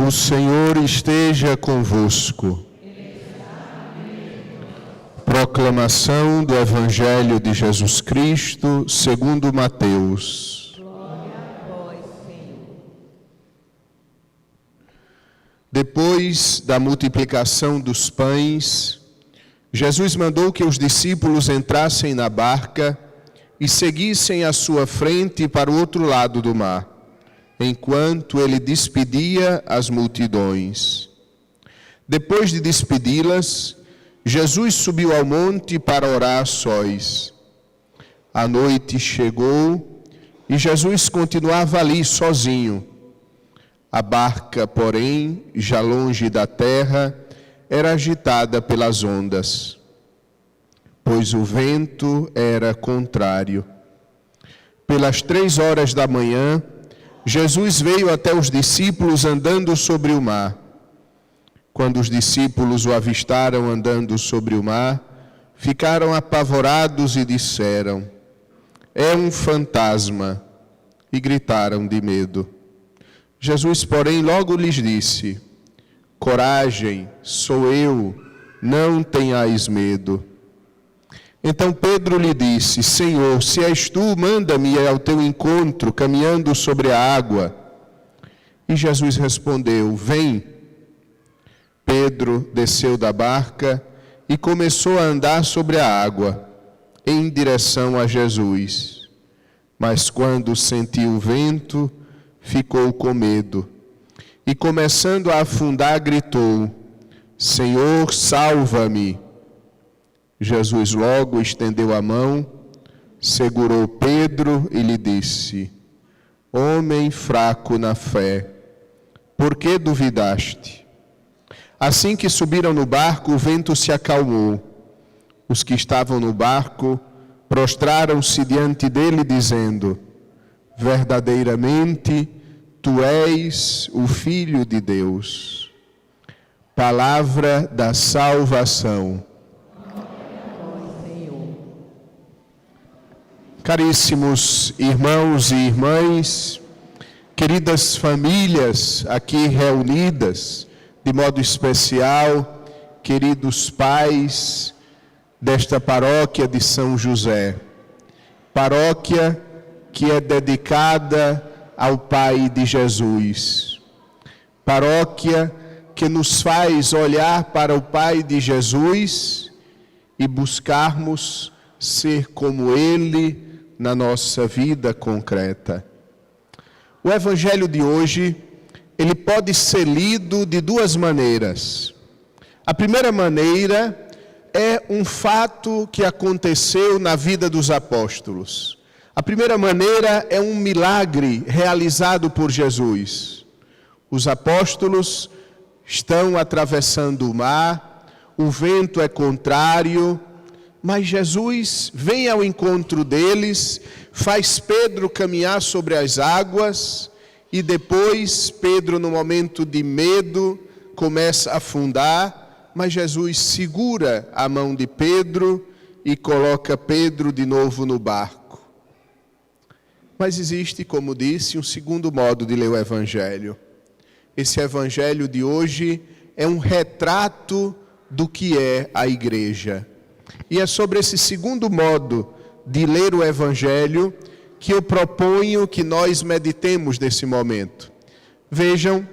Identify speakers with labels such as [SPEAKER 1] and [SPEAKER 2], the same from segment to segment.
[SPEAKER 1] O Senhor esteja convosco. Proclamação do Evangelho de Jesus Cristo, segundo Mateus.
[SPEAKER 2] Glória a vós, Senhor.
[SPEAKER 1] Depois da multiplicação dos pães, Jesus mandou que os discípulos entrassem na barca e seguissem à sua frente para o outro lado do mar, enquanto ele despedia as multidões. Depois de despedi-las, Jesus subiu ao monte para orar a sós. A noite chegou e Jesus continuava ali sozinho. A barca, porém, já longe da terra, era agitada pelas ondas, pois o vento era contrário. Pelas 3 horas da manhã, Jesus veio até os discípulos andando sobre o mar. Quando os discípulos o avistaram andando sobre o mar, ficaram apavorados e disseram: "É um fantasma!" e gritaram de medo. Jesus, porém, logo lhes disse: "Coragem, sou eu, não tenhais medo." Então Pedro lhe disse: "Senhor, se és tu, manda-me ir ao teu encontro, caminhando sobre a água." E Jesus respondeu: "Vem." Pedro desceu da barca e começou a andar sobre a água, em direção a Jesus. Mas quando sentiu o vento, ficou com medo. E começando a afundar, gritou: "Senhor, salva-me." Jesus logo estendeu a mão, segurou Pedro e lhe disse: "Homem fraco na fé, por que duvidaste?" Assim que subiram no barco, o vento se acalmou. Os que estavam no barco prostraram-se diante dele, dizendo: "Verdadeiramente, tu és o Filho de Deus." Palavra da salvação. Caríssimos irmãos e irmãs, queridas famílias aqui reunidas, de modo especial, queridos pais desta paróquia de São José, paróquia que é dedicada ao Pai de Jesus, paróquia que nos faz olhar para o Pai de Jesus e buscarmos ser como Ele na nossa vida concreta. O Evangelho de hoje, ele pode ser lido de duas maneiras. A primeira maneira é um fato que aconteceu na vida dos apóstolos. A primeira maneira é um milagre realizado por Jesus. Os apóstolos estão atravessando o mar, o vento é contrário, mas Jesus vem ao encontro deles, faz Pedro caminhar sobre as águas e depois Pedro, no momento de medo, começa a afundar, mas Jesus segura a mão de Pedro e coloca Pedro de novo no barco. Mas existe, como disse, um segundo modo de ler o Evangelho. Esse Evangelho de hoje é um retrato do que é a igreja. E é sobre esse segundo modo de ler o Evangelho que eu proponho que nós meditemos nesse momento. Vejam,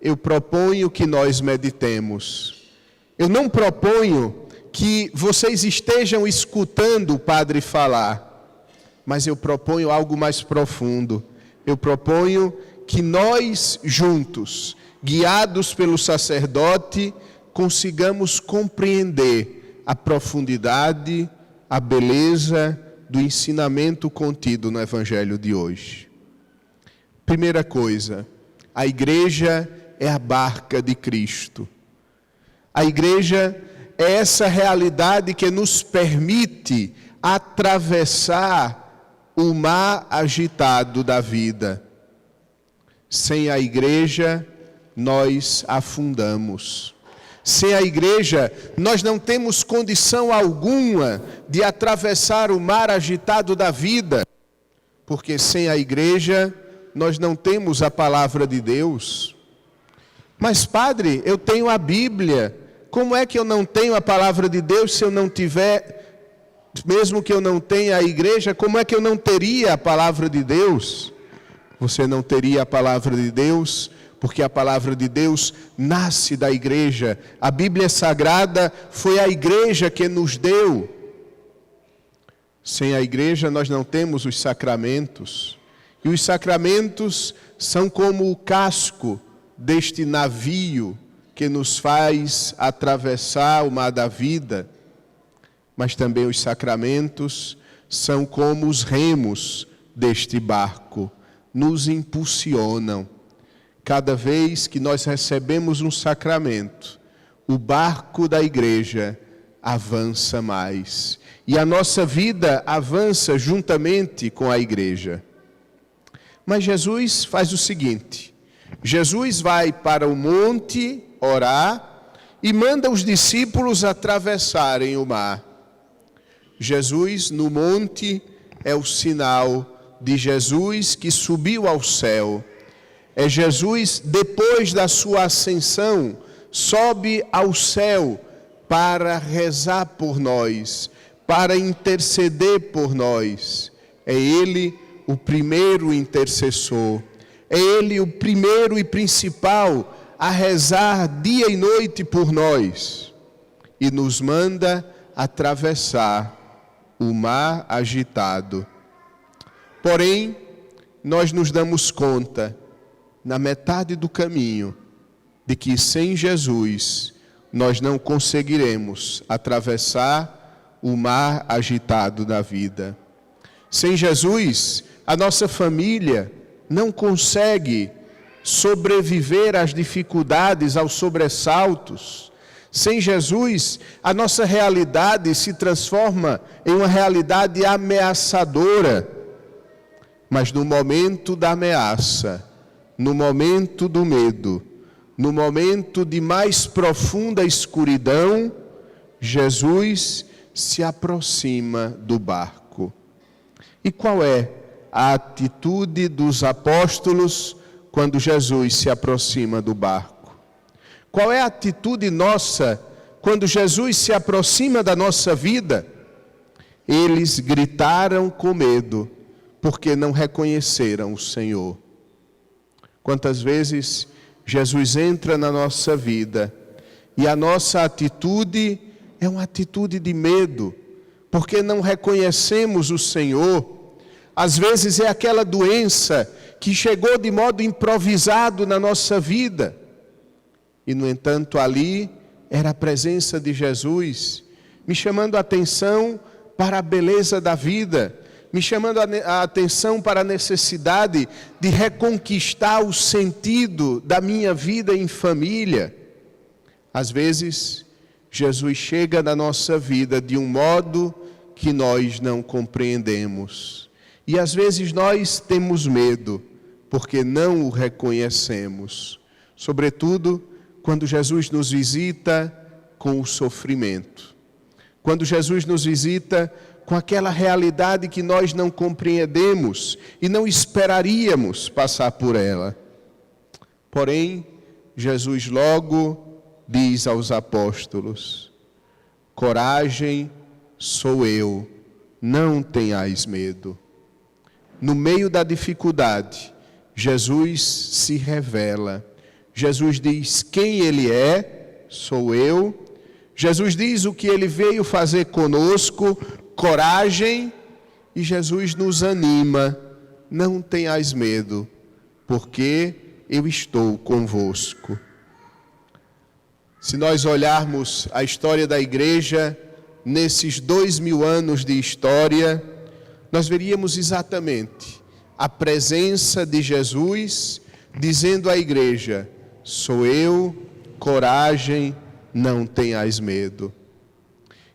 [SPEAKER 1] eu proponho que nós meditemos. Eu não proponho que vocês estejam escutando o padre falar, mas eu proponho algo mais profundo. Eu proponho que nós juntos, guiados pelo sacerdote, consigamos compreender a profundidade, a beleza do ensinamento contido no Evangelho de hoje. Primeira coisa, a igreja é a barca de Cristo. A igreja é essa realidade que nos permite atravessar o mar agitado da vida. Sem a igreja, nós afundamos. Sem a igreja, nós não temos condição alguma de atravessar o mar agitado da vida, porque sem a igreja, nós não temos a palavra de Deus. Mas padre, eu tenho a Bíblia. Como é que eu não tenho a palavra de Deus se eu não tiver, mesmo que eu não tenha a igreja, como é que eu não teria a palavra de Deus? Você não teria a palavra de Deus, porque a palavra de Deus nasce da igreja. A Bíblia Sagrada foi a igreja que nos deu. Sem a igreja nós não temos os sacramentos. E os sacramentos são como o casco deste navio que nos faz atravessar o mar da vida. Mas também os sacramentos são como os remos deste barco, nos impulsionam. Cada vez que nós recebemos um sacramento, o barco da igreja avança mais. E a nossa vida avança juntamente com a igreja. Mas Jesus faz o seguinte: Jesus vai para o monte orar e manda os discípulos atravessarem o mar. Jesus no monte é o sinal de Jesus que subiu ao céu. É Jesus, depois da sua ascensão, sobe ao céu para rezar por nós, para interceder por nós. É Ele o primeiro intercessor. É Ele o primeiro e principal a rezar dia e noite por nós. E nos manda atravessar o mar agitado. Porém, nós nos damos conta, na metade do caminho, de que sem Jesus nós não conseguiremos atravessar o mar agitado da vida. Sem Jesus, a nossa família não consegue sobreviver às dificuldades, aos sobressaltos. Sem Jesus, a nossa realidade se transforma em uma realidade ameaçadora. Mas no momento da ameaça, no momento do medo, no momento de mais profunda escuridão, Jesus se aproxima do barco. E qual é a atitude dos apóstolos quando Jesus se aproxima do barco? Qual é a atitude nossa quando Jesus se aproxima da nossa vida? Eles gritaram com medo, porque não reconheceram o Senhor. Quantas vezes Jesus entra na nossa vida e a nossa atitude é uma atitude de medo, porque não reconhecemos o Senhor. Às vezes é aquela doença que chegou de modo improvisado na nossa vida. E, no entanto, ali era a presença de Jesus, me chamando a atenção para a beleza da vida, me chamando a atenção para a necessidade de reconquistar o sentido da minha vida em família. Às vezes, Jesus chega na nossa vida de um modo que nós não compreendemos. E às vezes nós temos medo, porque não o reconhecemos. Sobretudo, quando Jesus nos visita com o sofrimento. Quando Jesus nos visita com aquela realidade que nós não compreendemos e não esperaríamos passar por ela. Porém, Jesus logo diz aos apóstolos: coragem, sou eu, não tenhais medo. No meio da dificuldade, Jesus se revela. Jesus diz quem Ele é, sou eu. Jesus diz o que Ele veio fazer conosco, coragem. E Jesus nos anima, não tenhais medo, porque eu estou convosco. Se nós olharmos a história da igreja, nesses 2000 anos de história, nós veríamos exatamente a presença de Jesus dizendo à igreja: sou eu, coragem, não tenhais medo.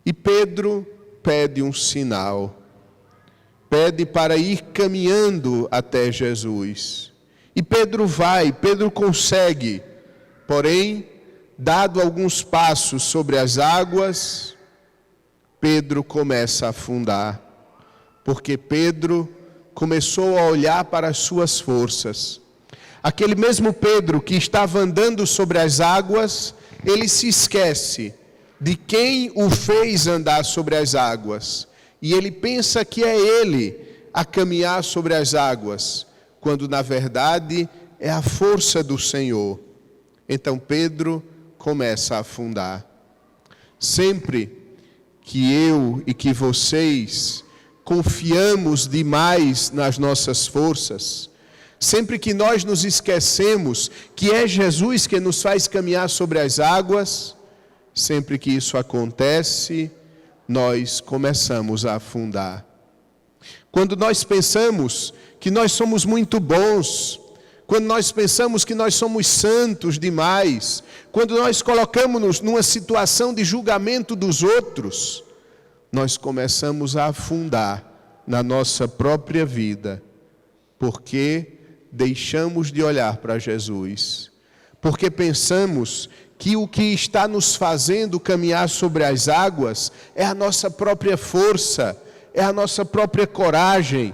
[SPEAKER 1] E Pedro pede um sinal, pede para ir caminhando até Jesus. E Pedro vai, Pedro consegue, porém, dado alguns passos sobre as águas, Pedro começa a afundar, porque Pedro começou a olhar para as suas forças. Aquele mesmo Pedro que estava andando sobre as águas, ele se esquece de quem o fez andar sobre as águas. E ele pensa que é ele a caminhar sobre as águas, quando na verdade é a força do Senhor. Então Pedro começa a afundar. Sempre que eu e que vocês confiamos demais nas nossas forças, sempre que nós nos esquecemos que é Jesus que nos faz caminhar sobre as águas, sempre que isso acontece, nós começamos a afundar. Quando nós pensamos que nós somos muito bons, quando nós pensamos que nós somos santos demais, quando nós colocamos-nos numa situação de julgamento dos outros, nós começamos a afundar na nossa própria vida, porque deixamos de olhar para Jesus, porque pensamos que o que está nos fazendo caminhar sobre as águas é a nossa própria força, é a nossa própria coragem,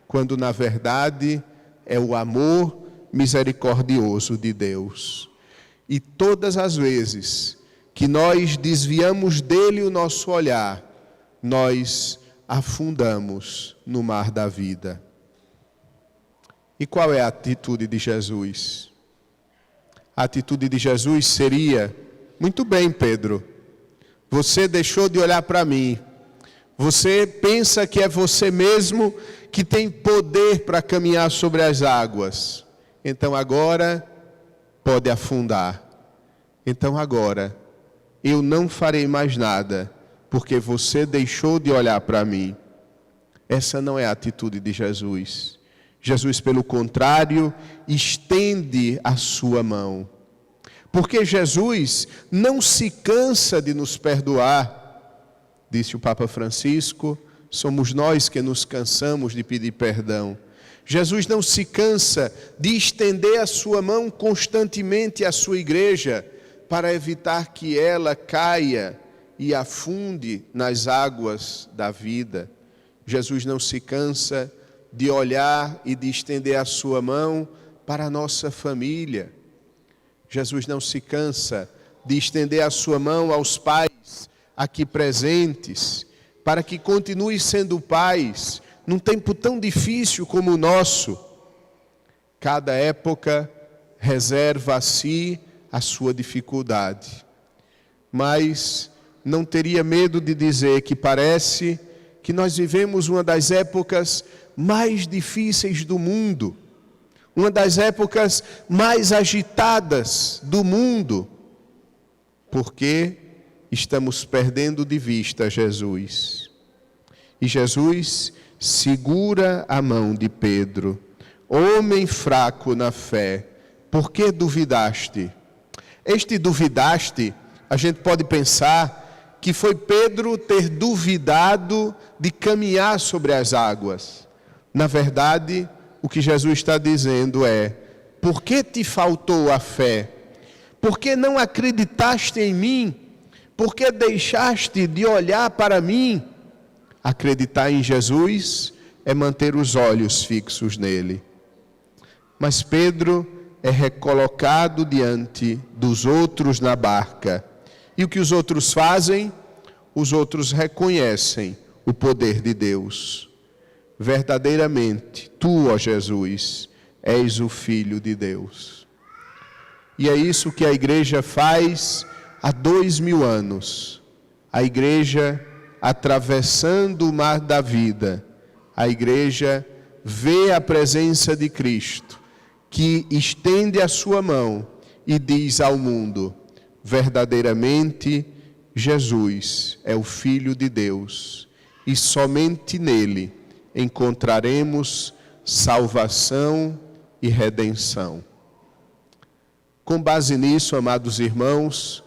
[SPEAKER 1] quando na verdade é o amor misericordioso de Deus. E todas as vezes que nós desviamos dele o nosso olhar, nós afundamos no mar da vida. E qual é a atitude de Jesus? A atitude de Jesus seria: muito bem, Pedro, você deixou de olhar para mim, você pensa que é você mesmo que tem poder para caminhar sobre as águas, então agora pode afundar. Então agora eu não farei mais nada, porque você deixou de olhar para mim. Essa não é a atitude de Jesus. Jesus, pelo contrário, estende a sua mão. Porque Jesus não se cansa de nos perdoar. Disse o Papa Francisco, somos nós que nos cansamos de pedir perdão. Jesus não se cansa de estender a sua mão constantemente à sua igreja, para evitar que ela caia e afunde nas águas da vida. Jesus não se cansa de olhar e de estender a sua mão para a nossa família. Jesus não se cansa de estender a sua mão aos pais aqui presentes, para que continue sendo pais num tempo tão difícil como o nosso. Cada época reserva a si a sua dificuldade. Mas não teria medo de dizer que parece que nós vivemos uma das épocas mais difíceis do mundo, uma das épocas mais agitadas do mundo, porque estamos perdendo de vista Jesus. E Jesus segura a mão de Pedro. Homem fraco na fé, por que duvidaste? Este duvidaste, a gente pode pensar que foi Pedro ter duvidado de caminhar sobre as águas. Na verdade, o que Jesus está dizendo é: por que te faltou a fé? Por que não acreditaste em mim? Por que deixaste de olhar para mim? Acreditar em Jesus é manter os olhos fixos nele. Mas Pedro é recolocado diante dos outros na barca. E o que os outros fazem? Os outros reconhecem o poder de Deus. Verdadeiramente, tu, ó Jesus, és o Filho de Deus. E é isso que a igreja faz há 2000 anos. A igreja, atravessando o mar da vida, a igreja vê a presença de Cristo, que estende a sua mão e diz ao mundo: verdadeiramente, Jesus é o Filho de Deus, e somente nele encontraremos salvação e redenção. Com base nisso, amados irmãos,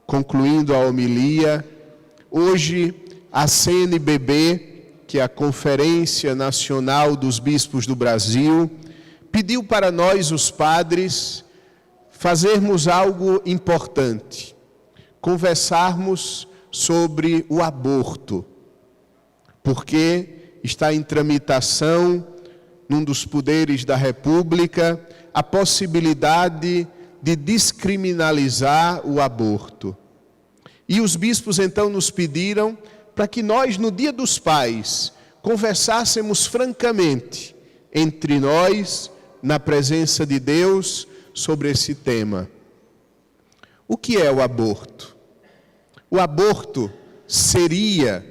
[SPEAKER 1] concluindo a homilia, hoje a CNBB, que é a Conferência Nacional dos Bispos do Brasil, pediu para nós, os padres, fazermos algo importante, conversarmos sobre o aborto, porque está em tramitação num dos poderes da República, a possibilidade de descriminalizar o aborto. E os bispos então nos pediram para que nós, no Dia dos Pais, conversássemos francamente entre nós, na presença de Deus, sobre esse tema. O que é o aborto? O aborto seria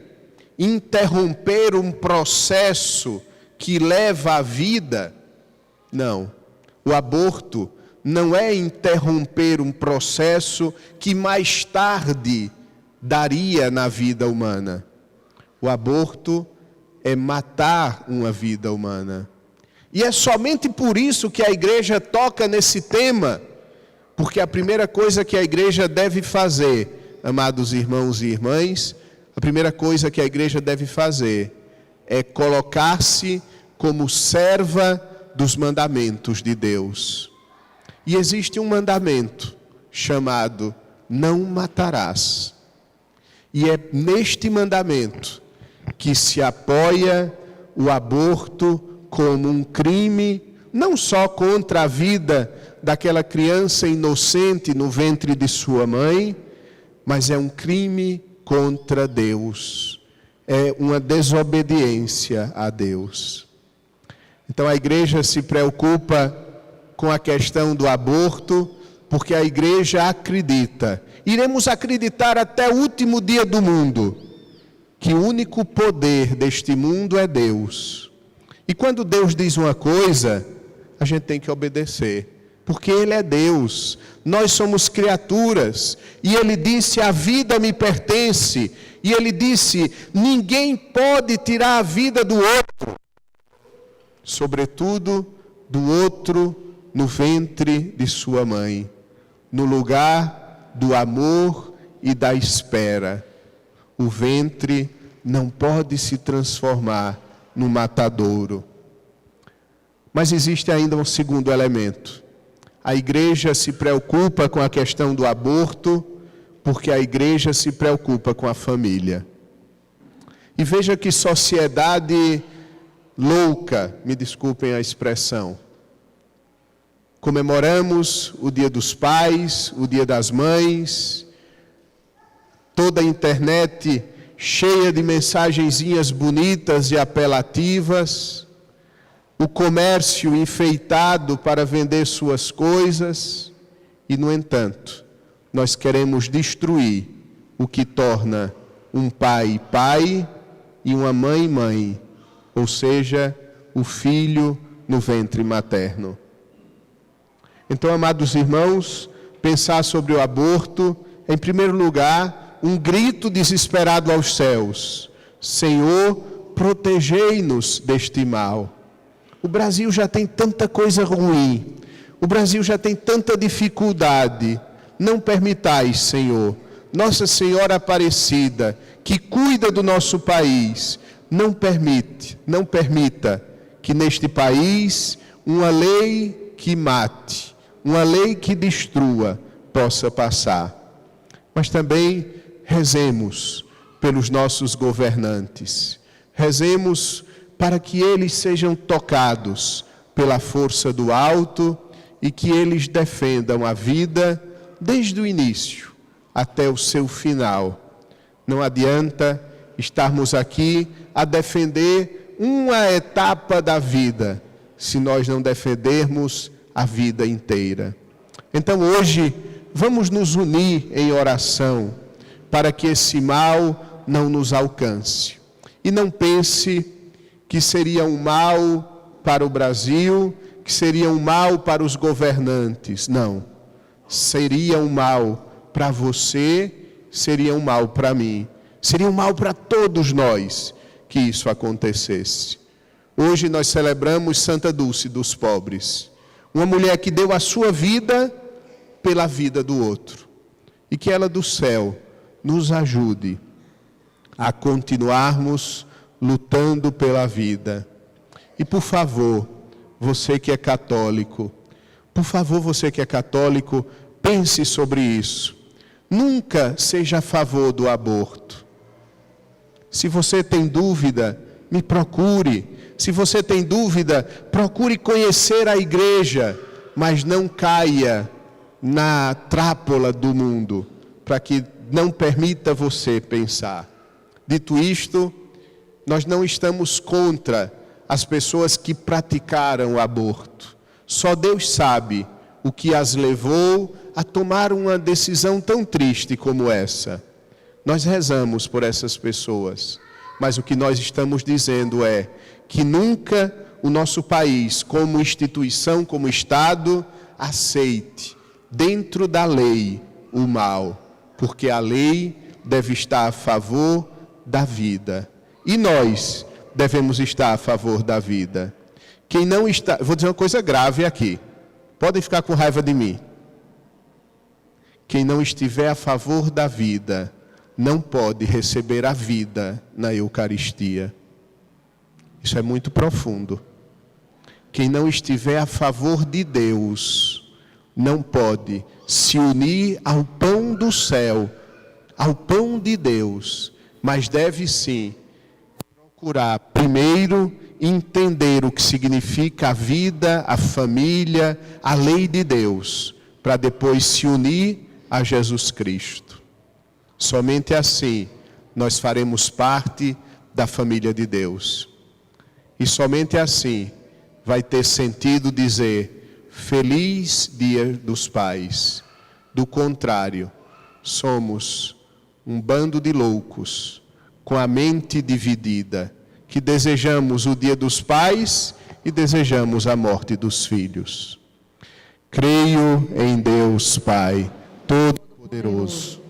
[SPEAKER 1] interromper um processo que leva à vida? Não. O aborto não é interromper um processo que mais tarde daria na vida humana. O aborto é matar uma vida humana. E é somente por isso que a igreja toca nesse tema, porque a primeira coisa que a igreja deve fazer, amados irmãos e irmãs, a primeira coisa que a igreja deve fazer é colocar-se como serva dos mandamentos de Deus. E existe um mandamento chamado não matarás. E é neste mandamento que se apoia o aborto como um crime, não só contra a vida daquela criança inocente no ventre de sua mãe, mas é um crime contra Deus. É uma desobediência a Deus. Então a igreja se preocupa com a questão do aborto, porque a igreja acredita, iremos acreditar até o último dia do mundo, que o único poder deste mundo é Deus. E quando Deus diz uma coisa, a gente tem que obedecer, porque Ele é Deus, nós somos criaturas, e Ele disse, a vida me pertence, e Ele disse, ninguém pode tirar a vida do outro, sobretudo do outro no ventre de sua mãe, no lugar do amor e da espera. O ventre não pode se transformar no matadouro. Mas existe ainda um segundo elemento. A igreja se preocupa com a questão do aborto, porque a igreja se preocupa com a família. E veja que sociedade louca, me desculpem a expressão. Comemoramos o Dia dos Pais, o Dia das Mães, toda a internet cheia de mensagenzinhas bonitas e apelativas, o comércio enfeitado para vender suas coisas, e, no entanto, nós queremos destruir o que torna um pai pai e uma mãe mãe, ou seja, o filho no ventre materno. Então, amados irmãos, pensar sobre o aborto, em primeiro lugar, um grito desesperado aos céus: Senhor, protegei-nos deste mal. O Brasil já tem tanta coisa ruim, o Brasil já tem tanta dificuldade. Não permitais, Senhor, Nossa Senhora Aparecida, que cuida do nosso país, não permita que neste país uma lei que mate, uma lei que destrua possa passar. Mas também rezemos pelos nossos governantes. Rezemos para que eles sejam tocados pela força do alto e que eles defendam a vida desde o início até o seu final. Não adianta estarmos aqui a defender uma etapa da vida, se nós não defendermos a vida inteira. Então hoje, vamos nos unir em oração para que esse mal não nos alcance. E não pense que seria um mal para o Brasil, que seria um mal para os governantes. Não. Seria um mal para você, seria um mal para mim. Seria um mal para todos nós que isso acontecesse. Hoje nós celebramos Santa Dulce dos Pobres. Uma mulher que deu a sua vida pela vida do outro. E que ela do céu nos ajude a continuarmos lutando pela vida. E por favor, você que é católico, pense sobre isso. Nunca seja a favor do aborto. Se você tem dúvida, me procure. Se você tem dúvida, procure conhecer a igreja, mas não caia na trápola do mundo, para que não permita você pensar. Dito isto, nós não estamos contra as pessoas que praticaram o aborto. Só Deus sabe o que as levou a tomar uma decisão tão triste como essa. Nós rezamos por essas pessoas, mas o que nós estamos dizendo é que nunca o nosso país, como instituição, como Estado, aceite dentro da lei o mal, porque a lei deve estar a favor da vida. E nós devemos estar a favor da vida. Quem não está... Vou dizer uma coisa grave aqui. Podem ficar com raiva de mim. Quem não estiver a favor da vida, não pode receber a vida na Eucaristia. Isso é muito profundo. Quem não estiver a favor de Deus, não pode se unir ao pão do céu, ao pão de Deus, mas deve sim procurar primeiro entender o que significa a vida, a família, a lei de Deus, para depois se unir a Jesus Cristo. Somente assim nós faremos parte da família de Deus. E somente assim vai ter sentido dizer: Feliz Dia dos Pais. Do contrário, somos um bando de loucos, com a mente dividida, que desejamos o Dia dos Pais e desejamos a morte dos filhos. Creio em Deus Pai Todo-Poderoso,